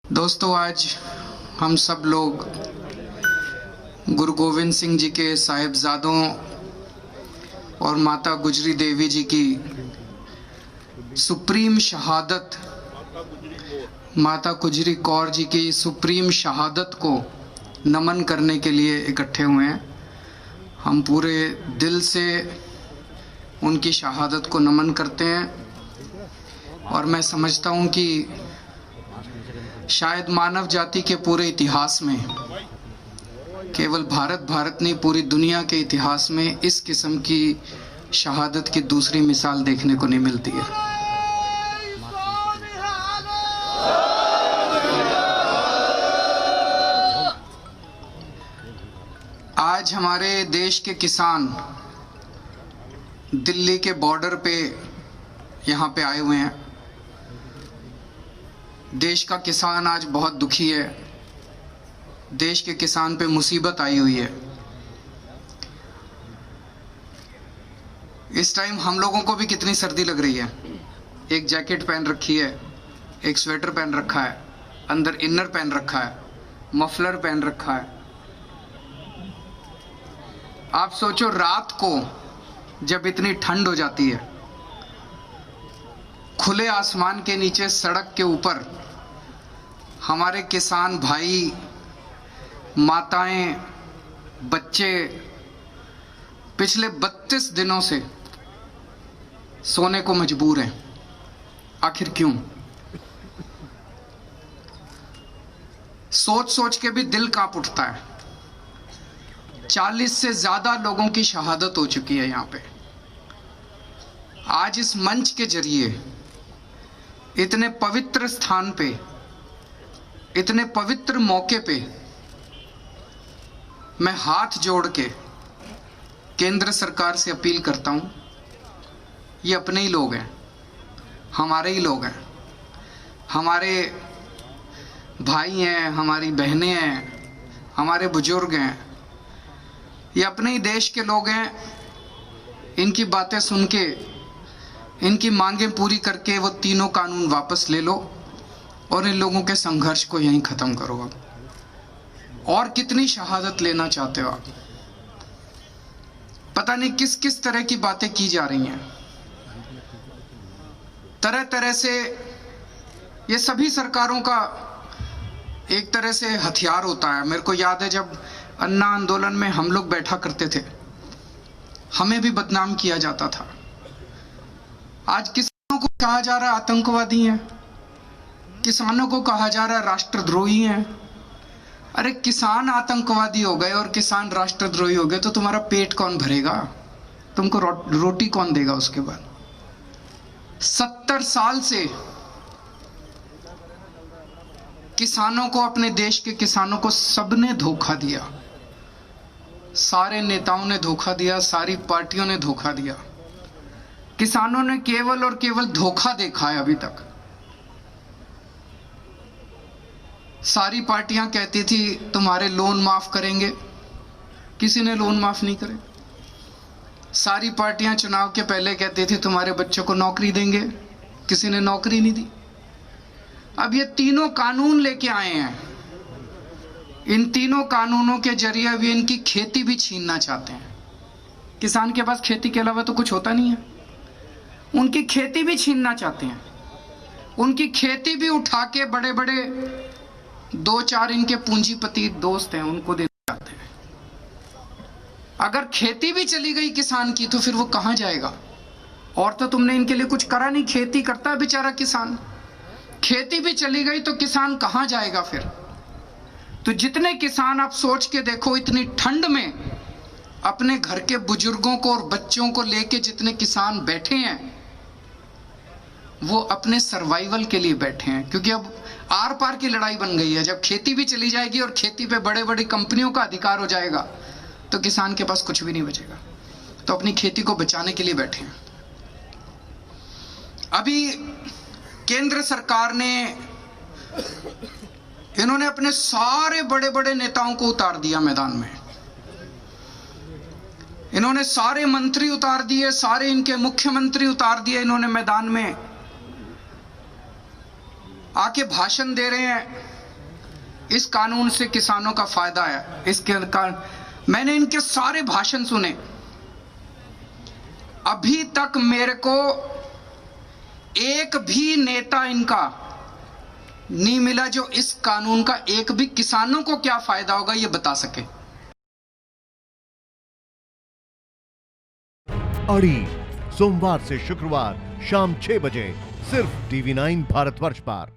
दोस्तों, आज हम सब लोग गुरु गोविंद सिंह जी के साहिबजादों और माता गुजरी देवी जी की सुप्रीम शहादत, माता गुजरी कौर जी की सुप्रीम शहादत को नमन करने के लिए इकट्ठे हुए हैं। हम पूरे दिल से उनकी शहादत को नमन करते हैं और मैं समझता हूं कि शायद मानव जाति के पूरे इतिहास में, केवल भारत नहीं पूरी दुनिया के इतिहास में इस किस्म की शहादत की दूसरी मिसाल देखने को नहीं मिलती है। आज हमारे देश के किसान दिल्ली के बॉर्डर पे यहाँ पे आए हुए हैं। देश का किसान आज बहुत दुखी है। देश के किसान पे मुसीबत आई हुई है। इस टाइम हम लोगों को भी कितनी सर्दी लग रही है। एक जैकेट पहन रखी है, एक स्वेटर पहन रखा है, अंदर इनर पहन रखा है, मफलर पहन रखा है। आप सोचो, रात को जब इतनी ठंड हो जाती है, खुले आसमान के नीचे सड़क के ऊपर हमारे किसान भाई, माताएं, बच्चे पिछले 32 दिनों से सोने को मजबूर हैं। आखिर क्यों? सोच सोच के भी दिल कांप उठता है। 40 से ज्यादा लोगों की शहादत हो चुकी है यहां पे। आज इस मंच के जरिए इतने पवित्र स्थान पे, इतने पवित्र मौके पे मैं हाथ जोड़ के केंद्र सरकार से अपील करता हूं। ये अपने ही लोग हैं, हमारे ही लोग हैं, हमारे भाई हैं, हमारी बहनें हैं, हमारे बुजुर्ग हैं। ये अपने ही देश के लोग हैं। इनकी बातें सुन के, इनकी मांगें पूरी करके वो तीनों कानून वापस ले लो और इन लोगों के संघर्ष को यहीं खत्म करो। अब और कितनी शहादत लेना चाहते हो आप? पता नहीं किस किस तरह की बातें की जा रही हैं। तरह तरह से ये सभी सरकारों का एक तरह से हथियार होता है। मेरे को याद है जब अन्ना आंदोलन में हम लोग बैठा करते थे, हमें भी बदनाम किया जाता था। आज किसानों को कहा जा रहा है आतंकवादी हैं, किसानों को कहा जा रहा है राष्ट्रद्रोही हैं। अरे किसान आतंकवादी हो गए और किसान राष्ट्रद्रोही हो गए तो तुम्हारा पेट कौन भरेगा? तुमको रोटी कौन देगा उसके बाद? 70 साल से किसानों को, अपने देश के किसानों को सबने धोखा दिया। सारे नेताओं ने धोखा दिया, सारी पार्टियों ने धोखा दिया। किसानों ने केवल और केवल धोखा देखा है अभी तक। सारी पार्टियां कहती थी तुम्हारे लोन माफ करेंगे, किसी ने लोन माफ नहीं करे। सारी पार्टियां चुनाव के पहले कहती थी तुम्हारे बच्चों को नौकरी देंगे, किसी ने नौकरी नहीं दी। अब ये तीनों कानून लेके आए हैं। इन तीनों कानूनों के जरिए अभी इनकी खेती भी छीनना चाहते हैं। किसान के पास खेती के अलावा तो कुछ होता नहीं है, उनकी खेती भी छीनना चाहते हैं। उनकी खेती भी उठा के बड़े बड़े 2-4 इनके पूंजीपति दोस्त हैं उनको देना चाहते हैं। अगर खेती भी चली गई किसान की तो फिर वो कहां जाएगा? और तो तुमने इनके लिए कुछ करा नहीं। खेती करता है बेचारा किसान। खेती भी चली गई तो किसान कहां जाएगा फिर? तो जितने किसान, आप सोच के देखो, इतनी ठंड में अपने घर के बुजुर्गों को और बच्चों को लेके जितने किसान बैठे हैं, वो अपने सर्वाइवल के लिए बैठे हैं। क्योंकि अब आर पार की लड़ाई बन गई है। जब खेती भी चली जाएगी और खेती पे बड़े बड़ी कंपनियों का अधिकार हो जाएगा तो किसान के पास कुछ भी नहीं बचेगा। तो अपनी खेती को बचाने के लिए बैठे हैं। अभी केंद्र सरकार ने, इन्होंने अपने सारे बड़े बड़े नेताओं को उतार दिया मैदान में। इन्होंने सारे मंत्री उतार दिए, सारे इनके मुख्यमंत्री उतार दिए इन्होंने मैदान में। आके भाषण दे रहे हैं इस कानून से किसानों का फायदा है। इसके कारण मैंने इनके सारे भाषण सुने, अभी तक मेरे को एक भी नेता इनका नहीं मिला जो इस कानून का एक भी किसानों को क्या फायदा होगा ये बता सके। अड़ी सोमवार से शुक्रवार शाम 6 बजे सिर्फ TV9 भारतवर्ष पर।